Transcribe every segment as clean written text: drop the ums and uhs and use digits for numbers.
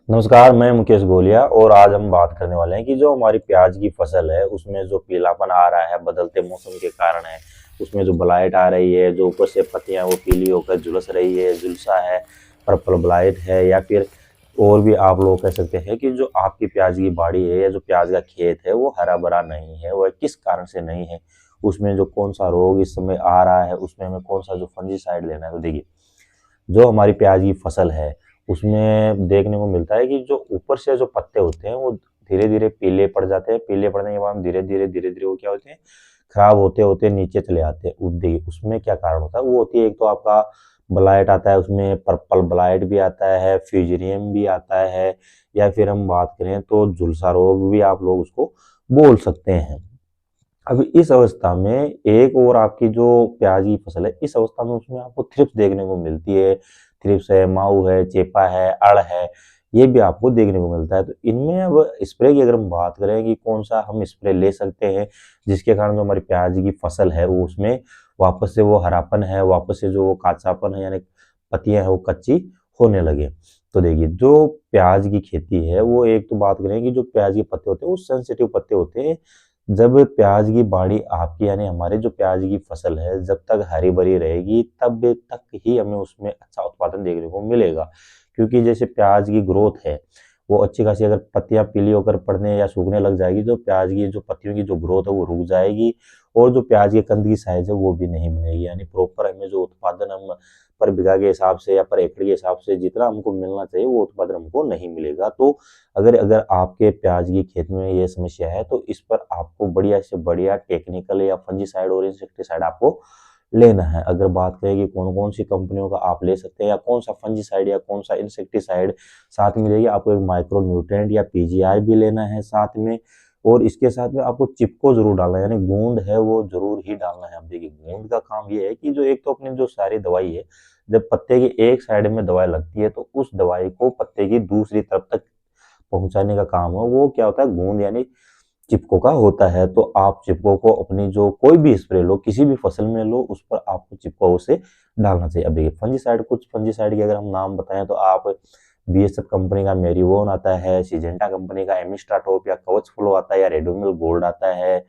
नमस्कार, मैं मुकेश गोलिया और आज हम बात करने वाले हैं कि जो हमारी प्याज की फसल है उसमें जो पीलापन आ रहा है बदलते मौसम के कारण है। उसमें जो ब्लाइट आ रही है, जो ऊपर से पत्तियां वो पीली होकर झुलस रही है, झुलसा है, पर्पल ब्लाइट है, या फिर और भी आप लोग कह सकते हैं कि जो आपकी प्याज की बाड़ी है या जो प्याज का खेत है वो हरा भरा नहीं है, वह किस कारण से नहीं है, उसमें जो कौन सा रोग इस समय आ रहा है, उसमें हमें कौन सा जो फंजीसाइड लेना है। तो देखिए, जो हमारी प्याज की फसल है उसमें देखने को मिलता है कि जो ऊपर से जो पत्ते होते हैं वो धीरे धीरे पीले पड़ जाते हैं। पीले पड़ने के बाद धीरे धीरे वो क्या होते हैं, खराब होते होते नीचे चले आते हैं। देखिए उसमें क्या कारण होता है, वो होती है एक तो आपका ब्लाइट आता है, उसमें पर्पल ब्लाइट भी आता है, फ्यूजेरियम भी आता है, या फिर हम बात करें तो झुलसा रोग भी आप लोग उसको बोल सकते हैं। अभी इस अवस्था में एक और आपकी जो प्याज की फसल है, इस अवस्था में उसमें आपको थ्रिप्स देखने को मिलती है। थ्रिप्स है, माऊ है, चेपा है, अड़ है, ये भी आपको देखने को मिलता है। तो इनमें अब स्प्रे की अगर हम बात करें कि कौन सा हम स्प्रे ले सकते हैं जिसके कारण जो हमारी प्याज की फसल है वो उसमें वापस से वो हरापन है, वापस से जो वो काचापन है, यानी पत्तियां है वो कच्ची होने लगे। तो देखिए, जो प्याज की खेती है वो एक तो बात करें कि जो प्याज के पत्ते होते हैं वो सेंसिटिव पत्ते होते हैं। जब प्याज की बाड़ी आपकी यानी हमारे जो प्याज की फसल है जब तक हरी भरी रहेगी तब तक ही हमें उसमें अच्छा उत्पादन देखने को मिलेगा। क्योंकि जैसे प्याज की ग्रोथ है वो अच्छी खासी, अगर पत्तियां पीली होकर पड़ने या सूखने लग जाएगी तो प्याज की जो पत्तियों की जो ग्रोथ है वो रुक जाएगी, और जो प्याज के कंद की साइज है वो भी नहीं बनेगी। यानी प्रॉपर हमें जो उत्पादन हम पर बीघा के हिसाब से या पर एकड़ के हिसाब से जितना हमको मिलना चाहिए वो उत्पादन हमको नहीं मिलेगा। तो अगर अगर आपके प्याज की खेत में ये समस्या है तो इस पर आपको बढ़िया से बढ़िया टेक्निकल या फंजीसाइड और इंसेक्टिसाइड आपको लेना है। अगर बात करें कि कौन कौन सी कंपनियों का आप ले सकते हैं या कौन सा फंजीसाइड या कौन सा इंसेक्टिसाइड साथ में लेंगे, आपको एक माइक्रो न्यूट्रेंट या पीजीआई भी लेना है साथ में। और इसके साथ में आपको चिपको जरूर डालना है, यानी गूंद है वो जरूर ही डालना है। अब देखिए, गूंद का काम ये है कि जो एक तो अपनी जो सारी दवाई है, जब पत्ते की एक साइड में दवाई लगती है तो उस दवाई को पत्ते की दूसरी तरफ तक पहुंचाने का काम है वो क्या होता है, गूंद यानी चिपको का होता है। तो आप चिपको को अपनी जो कोई भी स्प्रे लो, किसी भी फसल में लो, उस पर आपको चिपको उसे डालना चाहिए। अब देखिए फंजीसाइड, कुछ फंजीसाइड के अगर हम नाम बताएं तो आप बीएसएफ कंपनी का मेरीवोन आता है, सिजेंटा कंपनी का एमिस्ट्राटॉप या कवच फ्लो आता है, या रेडोमिल गोल्ड आता है।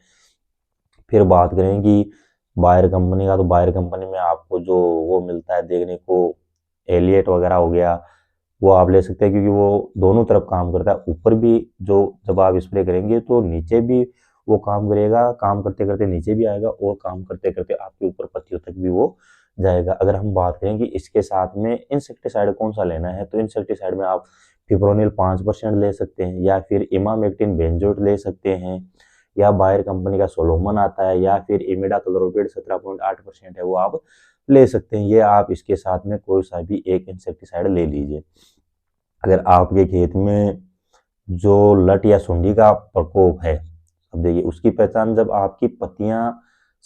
फिर बात करें कि बायर कंपनी का, तो बायर कंपनी में आपको जो वो मिलता है देखने को, एलियट वगैरह हो गया, वो आप ले सकते हैं क्योंकि वो दोनों तरफ काम करता है। ऊपर भी जो जब आप स्प्रे करेंगे तो नीचे भी वो काम करेगा, काम करते करते नीचे भी आएगा, और काम करते करते आपके ऊपर पत्तियों तक भी वो जाएगा। अगर हम बात करें कि इसके साथ में इंसेक्टिसाइड कौन सा लेना है, तो इंसेक्टिसाइड में आप फिप्रोनिल 5% ले सकते हैं, या फिर इमामेक्टिन बेंजोएट ले सकते हैं, या बायर कंपनी का सोलोमन आता है, या फिर इमिडाक्लोप्रिड 17.8% है वो आप ले सकते हैं। ये आप इसके साथ में कोई सा भी एक इंसेक्टिसाइड ले लीजिए। अगर आपके खेत में जो लट या सुंडी का प्रकोप है, अब देखिए उसकी पहचान जब आपकी पत्तियां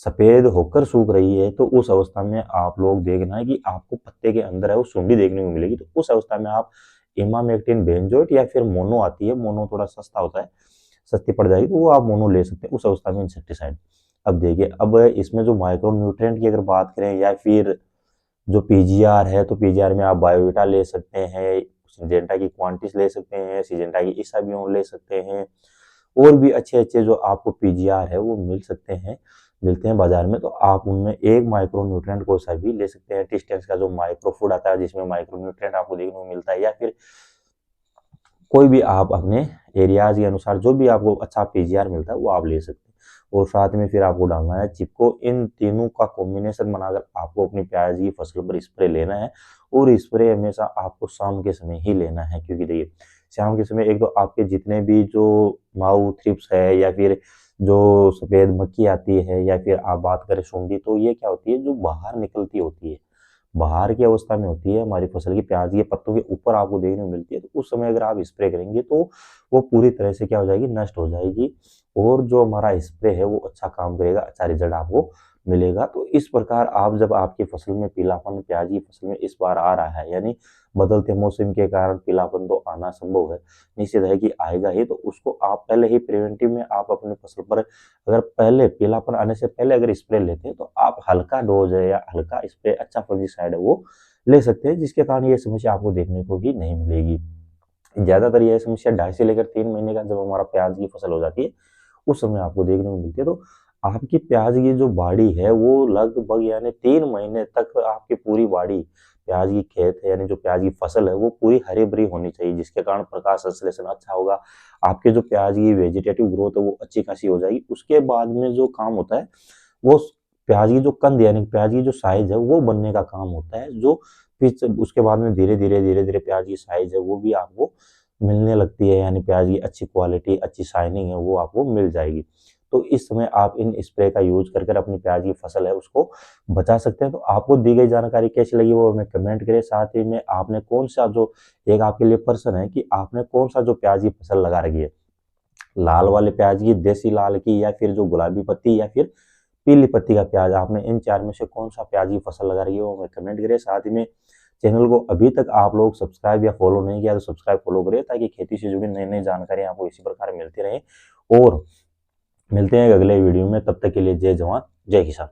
सफेद होकर सूख रही है तो उस अवस्था में आप लोग देखना है कि आपको पत्ते के अंदर है वो सुंडी देखने को मिलेगी। तो उस अवस्था में आप इमामेक्टिन बेंजोएट या फिर मोनो आती है, मोनो थोड़ा सस्ता होता है, सस्ती पड़ जाएगी तो वो आप मोनो ले सकते हैं उस अवस्था में इंसेक्टिसाइड। अब देखिए, अब इसमें जो माइक्रो न्यूट्रिएंट की अगर बात करें या फिर जो पीजीआर है, तो पीजीआर में आप बायोविटा ले सकते हैं, सिजेंटा की क्वांटिस ले सकते हैं, सिजेंटा की इसाबियोन ले सकते हैं, और भी अच्छे अच्छे जो आपको पीजीआर है वो मिल सकते हैं, मिलते हैं बाजार में। तो आप उनमें एक माइक्रो न्यूट्रिएंट को सा भी ले सकते हैं। टिस्टेंस का जो माइक्रो फूड आता है जिसमें माइक्रो न्यूट्रिएंट आपको देखने को मिलता है, या फिर कोई भी आप अपने एरियाज के अनुसार जो भी आपको अच्छा पीजीआर मिलता है वो आप ले सकते हैं। और साथ में फिर आपको डालना है चिपको। इन तीनों का कॉम्बिनेशन बनाकर आपको अपनी प्याज की फसल पर स्प्रे लेना है, और स्प्रे हमेशा आपको शाम के समय ही लेना है। क्योंकि देखिए, शाम के समय एक तो आपके जितने भी जो माऊ थ्रिप्स है, या फिर जो सफेद मक्खी आती है, या फिर आप बात करें सूंडी, तो ये क्या होती है, जो बाहर निकलती होती है, बाहर की अवस्था में होती है हमारी फसल की, प्याज के पत्तों के ऊपर आपको देखने को मिलती है। तो उस समय अगर आप स्प्रे करेंगे तो वो पूरी तरह से क्या हो जाएगी, नष्ट हो जाएगी, और जो हमारा स्प्रे है वो अच्छा काम करेगा, अच्छा रिजल्ट आपको मिलेगा। तो इस प्रकार आप जब आपकी फसल में पीलापन प्याज की फसल में इस बार आ रहा है, यानी बदलते मौसम के कारण पीलापन तो आना संभव है, निश्चित है कि आएगा ही, तो उसको आप पहले ही प्रिवेंटिव में आप अपनी फसल पर अगर पहले पीलापन आने से पहले अगर स्प्रे लेते हैं तो आप हल्का डोज है या हल्का स्प्रे अच्छा फंजीसाइड है वो ले सकते हैं, जिसके कारण ये समस्या आपको देखने को भी नहीं मिलेगी। ज्यादातर यह समस्या 2.5 से लेकर 3 महीने का जब हमारा प्याज की फसल हो जाती है उस समय आपको देखने को मिलती है। तो आपकी प्याज की जो बाड़ी है वो लगभग यानी 3 महीने तक आपकी पूरी बाड़ी प्याज की खेत है यानी जो प्याज की फसल है वो पूरी हरी भरी होनी चाहिए, जिसके कारण प्रकाश संश्लेषण अच्छा होगा। आपके जो प्याज की वेजिटेटिव ग्रोथ है वो अच्छी खासी हो जाएगी। उसके बाद में जो काम होता है वो प्याज की जो कंद यानी प्याज की जो साइज है वो बनने का काम होता है, जो फिर उसके बाद में धीरे धीरे प्याज की साइज है वो भी आपको मिलने लगती है, यानी प्याज की अच्छी क्वालिटी अच्छी शाइनिंग है वो आपको मिल जाएगी। तो इस समय आप इन स्प्रे का यूज कर अपनी प्याज की फसल है उसको बचा सकते हैं। तो आपको दी गई जानकारी कैसी लगी वो हमें कमेंट करें। साथ ही में आपने कौन सा जो एक आपके लिए प्रश्न है कि आपने कौन सा जो प्याज की फसल लगा रखी है, लाल वाले प्याज की, देसी लाल की, या फिर जो गुलाबी पत्ती, या फिर पीली पत्ती का प्याज, आपने इन 4 में से कौन सा प्याज की फसल लगा रही है वो हमें कमेंट करें। साथ ही में चैनल को अभी तक आप लोग सब्सक्राइब या फॉलो नहीं किया तो सब्सक्राइब फॉलो करें, ताकि खेती से जुड़ी नई नई जानकारी आपको इसी प्रकार मिलती रहे। और मिलते हैं अगले वीडियो में, तब तक के लिए जय जवान जय किसान।